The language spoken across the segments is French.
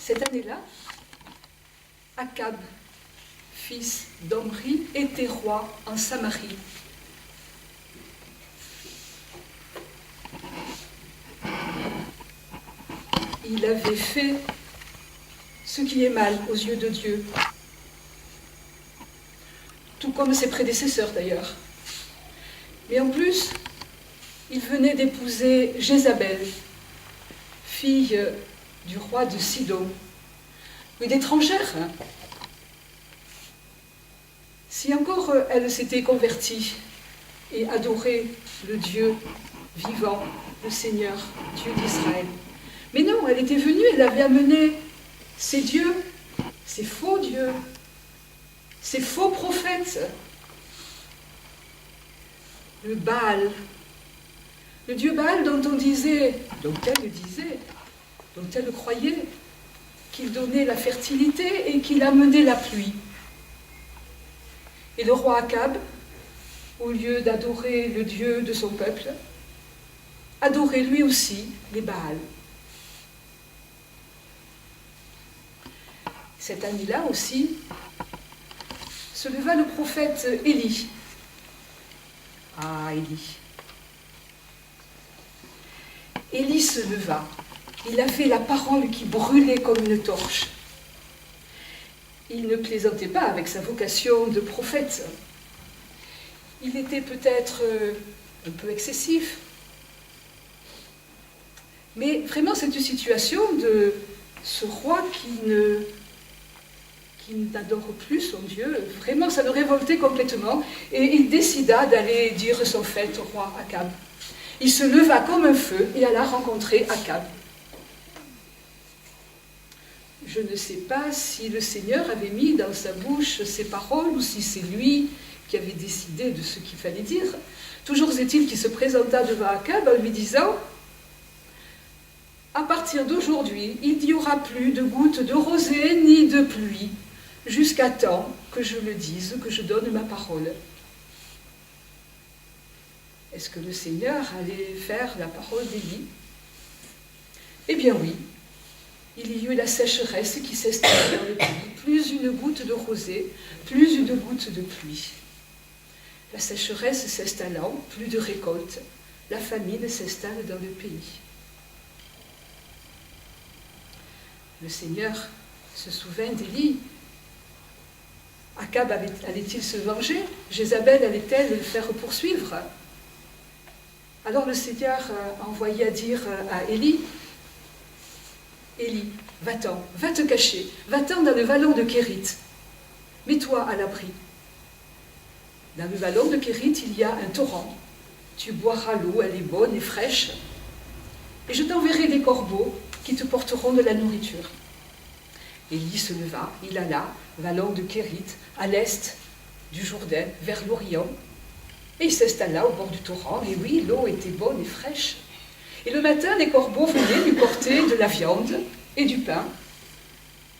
Cette année-là, Akab, fils d'Omri, était roi en Samarie. Il avait fait ce qui est mal aux yeux de Dieu, tout comme ses prédécesseurs d'ailleurs. Mais en plus, il venait d'épouser Jézabel, fille du roi de Sidon, une étrangère. Si encore elle s'était convertie et adorait le Dieu vivant, le Seigneur, Dieu d'Israël. Mais non, elle était venue, elle avait amené ces dieux, ces faux dieux, ces faux prophètes, le Baal, le dieu Baal dont elle disait, dont elle croyait qu'il donnait la fertilité et qu'il amenait la pluie. Et le roi Akab, au lieu d'adorer le Dieu de son peuple, adorait lui aussi les Baals. Cette année-là aussi, se leva le prophète Élie. Ah, Élie. Élie se leva. Il avait la parole qui brûlait comme une torche. Il ne plaisantait pas avec sa vocation de prophète. Il était peut-être un peu excessif. Mais vraiment, cette situation de ce roi qui n'adore plus son Dieu, vraiment, ça le révoltait complètement. Et il décida d'aller dire son fait au roi Akab. Il se leva comme un feu et alla rencontrer Akab. Je ne sais pas si le Seigneur avait mis dans sa bouche ces paroles ou si c'est lui qui avait décidé de ce qu'il fallait dire. Toujours est-il qu'il se présenta devant Akab en lui disant « À partir d'aujourd'hui, il n'y aura plus de gouttes de rosée ni de pluie, jusqu'à temps que je le dise, que je donne ma parole. » Est-ce que le Seigneur allait faire la parole d'Élie? Eh bien oui. Il y eut la sécheresse qui s'installa dans le pays, plus une goutte de rosée, plus une goutte de pluie. La sécheresse s'installant, plus de récolte, la famine s'installe dans le pays. Le Seigneur se souvint d'Élie. Akab allait-il se venger? Jézabel allait-elle le faire poursuivre? Alors le Seigneur envoya dire à Élie, « Élie, va-t'en, va te cacher, va-t'en dans le vallon de Kérit, mets-toi à l'abri. Dans le vallon de Kérit, il y a un torrent, tu boiras l'eau, elle est bonne et fraîche, et je t'enverrai des corbeaux qui te porteront de la nourriture. » Élie se leva, il alla, vallon de Kérit, à l'est du Jourdain, vers l'Orient, et il s'installa au bord du torrent, et oui, l'eau était bonne et fraîche. Et le matin, les corbeaux venaient lui porter de la viande et du pain.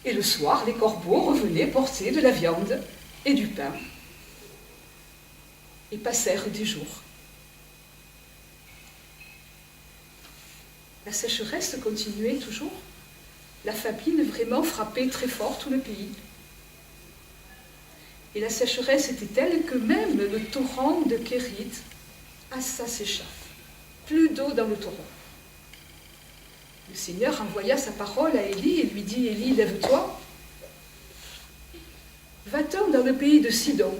Et le soir, les corbeaux revenaient porter de la viande et du pain. Et passèrent des jours. La sécheresse continuait toujours. La famine vraiment frappait très fort tout le pays. Et la sécheresse était telle que même le torrent de Kérit s'assécha. Plus d'eau dans le torrent. Le Seigneur envoya sa parole à Élie et lui dit, « Élie, lève-toi, va-t'en dans le pays de Sidon,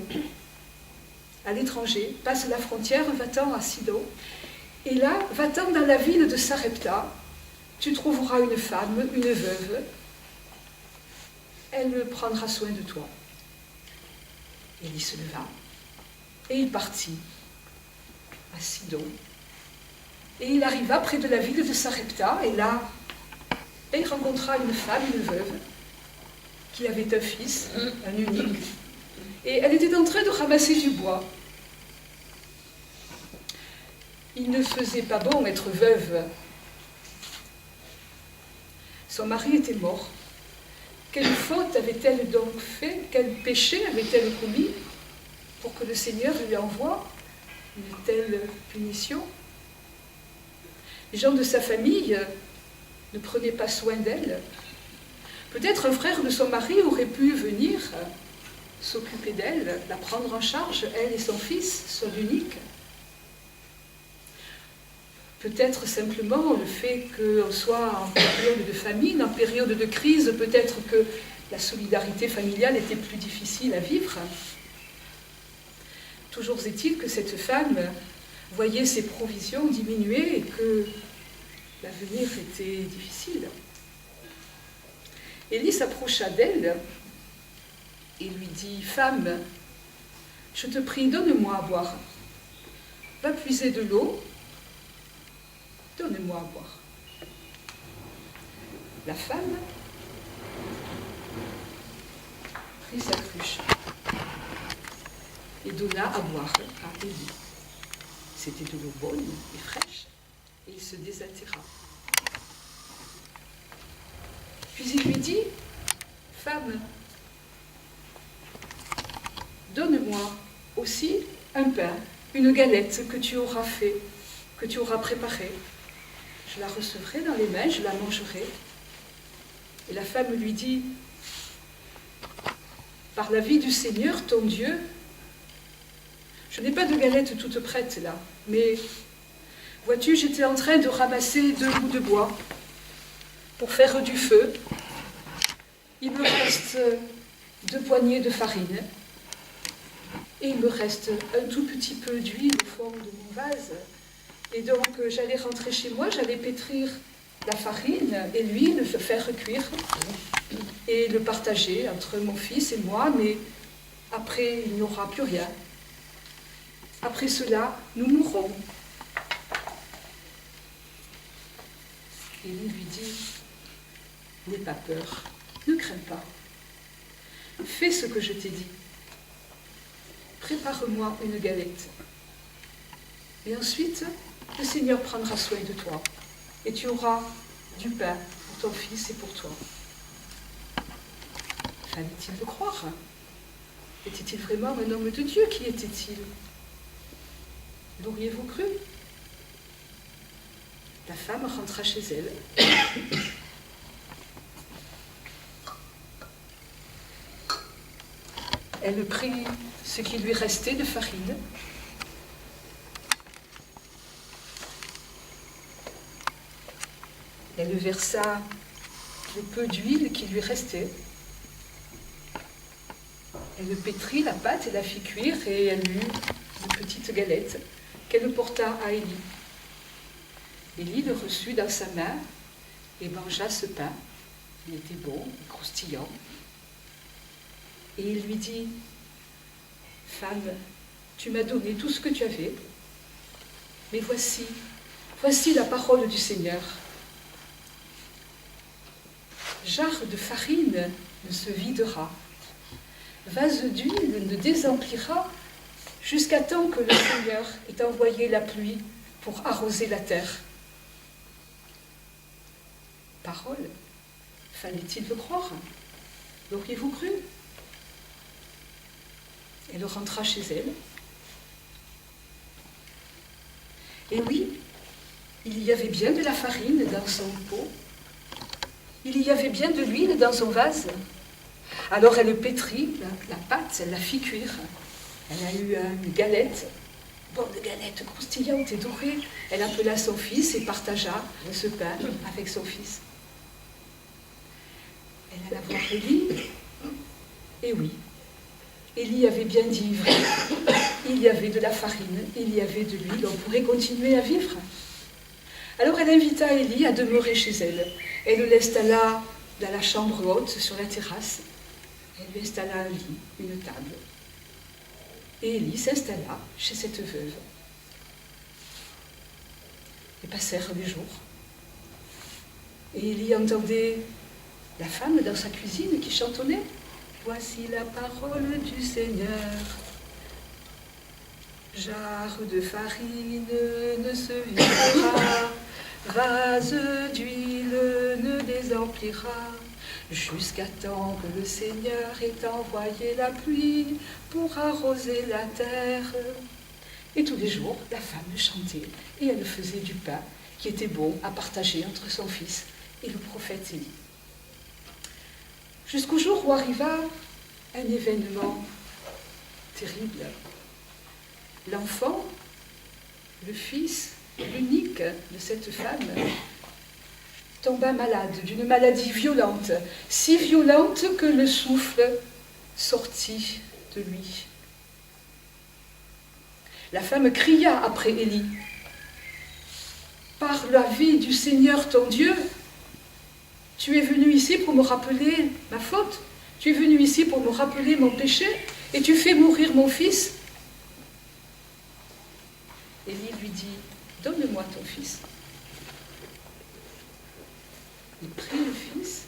à l'étranger, passe la frontière, va-t'en à Sidon, et là, va-t'en dans la ville de Sarepta, tu trouveras une femme, une veuve, elle prendra soin de toi. » Élie se leva, et il partit à Sidon. Et il arriva près de la ville de Sarepta, et là, il rencontra une femme, une veuve, qui avait un fils, un unique, et elle était en train de ramasser du bois. Il ne faisait pas bon être veuve. Son mari était mort. Quelle faute avait-elle donc fait? Quel péché avait-elle commis pour que le Seigneur lui envoie une telle punition? Les gens de sa famille ne prenaient pas soin d'elle. Peut-être un frère de son mari aurait pu venir s'occuper d'elle, la prendre en charge, elle et son fils, son unique. Peut-être simplement le fait qu'on soit en période de famine, en période de crise, peut-être que la solidarité familiale était plus difficile à vivre. Toujours est-il que cette femme voyait ses provisions diminuer et que l'avenir était difficile. Élie s'approcha d'elle et lui dit « Femme, je te prie, donne-moi à boire. Va puiser de l'eau, donne-moi à boire. » La femme prit sa cruche et donna à boire à Élie. C'était de l'eau bonne et fraîche, et il se désaltéra. Puis il lui dit, « Femme, donne-moi aussi un pain, une galette que tu auras fait, que tu auras préparée. Je la recevrai dans les mains, je la mangerai. » Et la femme lui dit, « Par la vie du Seigneur, ton Dieu, je n'ai pas de galette toute prête là, mais vois-tu, j'étais en train de ramasser 2 bouts de bois pour faire du feu. Il me reste 2 poignées de farine et il me reste un tout petit peu d'huile au fond de mon vase. Et donc j'allais rentrer chez moi, j'allais pétrir la farine et l'huile, le faire cuire et le partager entre mon fils et moi, mais après il n'y aura plus rien. Après cela, nous mourrons. » Et il lui dit, « N'aie pas peur, ne crains pas. Fais ce que je t'ai dit. Prépare-moi une galette. Et ensuite, le Seigneur prendra soin de toi. Et tu auras du pain pour ton fils et pour toi. » Fallait-il le croire? Était-il vraiment un homme de Dieu? Qui était-il? L'auriez-vous cru? La femme rentra chez elle. Elle prit ce qui lui restait de farine. Elle versa le peu d'huile qui lui restait. Elle pétrit la pâte et la fit cuire et elle eut une petite galette qu'elle porta à Élie. Élie le reçut dans sa main et mangea ce pain. Il était bon, croustillant. Et il lui dit, « Femme, tu m'as donné tout ce que tu avais, mais voici la parole du Seigneur. Jarre de farine ne se videra, vase d'huile ne désemplira, jusqu'à temps que le Seigneur ait envoyé la pluie pour arroser la terre. » Parole, fallait-il le croire? L'auriez-vous cru? Elle rentra chez elle. Et oui, il y avait bien de la farine dans son pot. Il y avait bien de l'huile dans son vase. Alors elle pétrit la pâte, elle la fit cuire. Elle a eu une galette, bonne galette croustillante et dorée. Elle appela son fils et partagea ce pain avec son fils. Elle alla voir Élie. Et oui, Élie avait bien dit vrai. Il y avait de la farine, il y avait de l'huile, on pourrait continuer à vivre. Alors elle invita Élie à demeurer chez elle. Elle l'installa dans la chambre haute, sur la terrasse. Elle lui installa un lit, une table. Et Élie s'installa chez cette veuve. Et passèrent les jours. Et Élie entendait la femme dans sa cuisine qui chantonnait. « Voici la parole du Seigneur. Jarre de farine ne se videra, vase d'huile ne désemplira, jusqu'à temps que le Seigneur ait envoyé la pluie pour arroser la terre. » Et tous les jours, la femme chantait et elle faisait du pain qui était bon à partager entre son fils et le prophète Élie. jusqu'au jour où arriva un événement terrible. L'enfant, le fils, l'unique de cette femme, tomba malade d'une maladie violente, si violente que le souffle sortit de lui. La femme cria après Élie. « Par la vie du Seigneur ton Dieu, tu es venu ici pour me rappeler ma faute, tu es venu ici pour me rappeler mon péché, et tu fais mourir mon fils. » Élie lui dit, « Donne-moi ton fils. » Il prit le fils,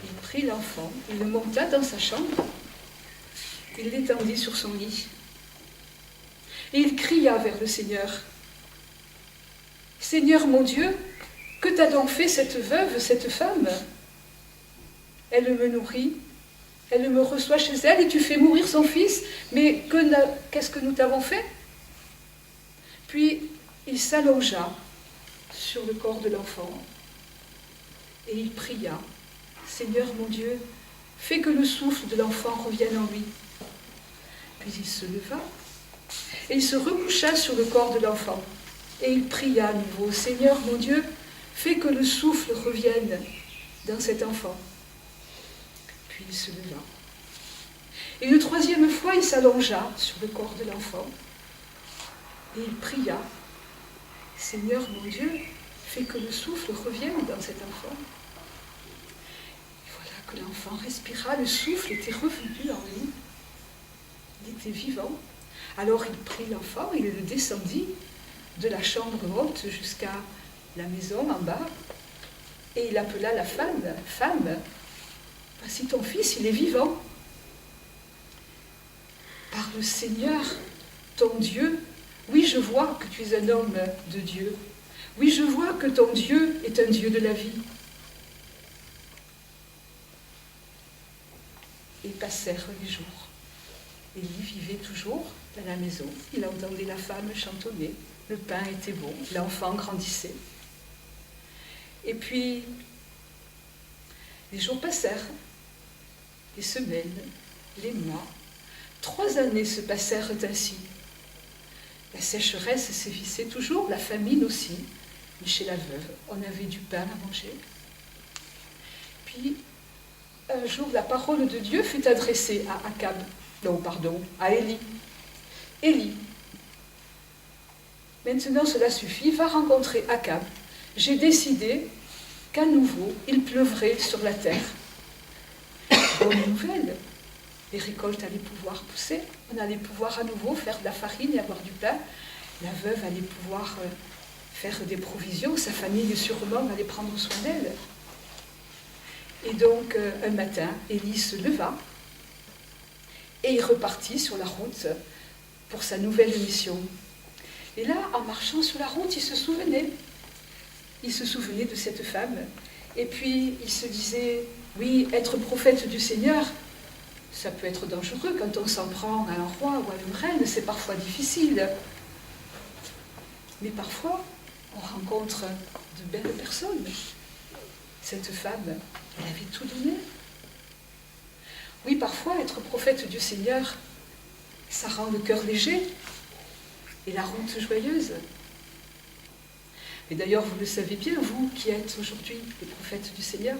il prit l'enfant, il le monta dans sa chambre, il l'étendit sur son lit, et il cria vers le Seigneur. « Seigneur mon Dieu, que t'a donc fait cette veuve, cette femme? Elle me nourrit, elle me reçoit chez elle, et tu fais mourir son fils, mais qu'est-ce que nous t'avons fait ?» Puis il s'allongea sur le corps de l'enfant, et il pria, « Seigneur mon Dieu, fais que le souffle de l'enfant revienne en lui. » Puis il se leva, et il se recoucha sur le corps de l'enfant, et il pria à nouveau, « Seigneur mon Dieu, fais que le souffle revienne dans cet enfant. » Puis il se leva. Et une troisième fois, il s'allongea sur le corps de l'enfant, et il pria, « Seigneur mon Dieu, fais que le souffle revienne dans cet enfant. » Et voilà que l'enfant respira, le souffle était revenu en lui, il était vivant. Alors il prit l'enfant, il le descendit de la chambre haute jusqu'à la maison en bas, et il appela la femme, « Femme, voici ton fils, il est vivant. » Par le Seigneur, ton Dieu, oui, je vois que tu es un homme de Dieu. Oui, je vois que ton Dieu est un Dieu de la vie. Et passèrent les jours. Élie vivait toujours dans la maison. Il entendait la femme chantonner. Le pain était bon, l'enfant grandissait. Et puis, les jours passèrent, les semaines, les mois. 3 années se passèrent ainsi. La sécheresse sévissait toujours, la famine aussi, mais chez la veuve, on avait du pain à manger. Puis, un jour, la parole de Dieu fut adressée à Élie. Élie, maintenant cela suffit, va rencontrer Akab. J'ai décidé qu'à nouveau, il pleuvrait sur la terre. Bonne nouvelle, les récoltes allaient pouvoir pousser, on allait pouvoir à nouveau faire de la farine et avoir du pain. La veuve allait pouvoir faire des provisions, sa famille sûrement allait prendre soin d'elle. Et donc, un matin, Élie se leva et il repartit sur la route pour sa nouvelle mission. Et là, en marchant sur la route, il se souvenait de cette femme. Et puis, il se disait, oui, être prophète du Seigneur, ça peut être dangereux quand on s'en prend à un roi ou à une reine, c'est parfois difficile. Mais parfois, on rencontre de belles personnes. Cette femme, elle avait tout donné. Oui, parfois, être prophète du Seigneur, ça rend le cœur léger et la route joyeuse. Et d'ailleurs, vous le savez bien, vous qui êtes aujourd'hui les prophètes du Seigneur,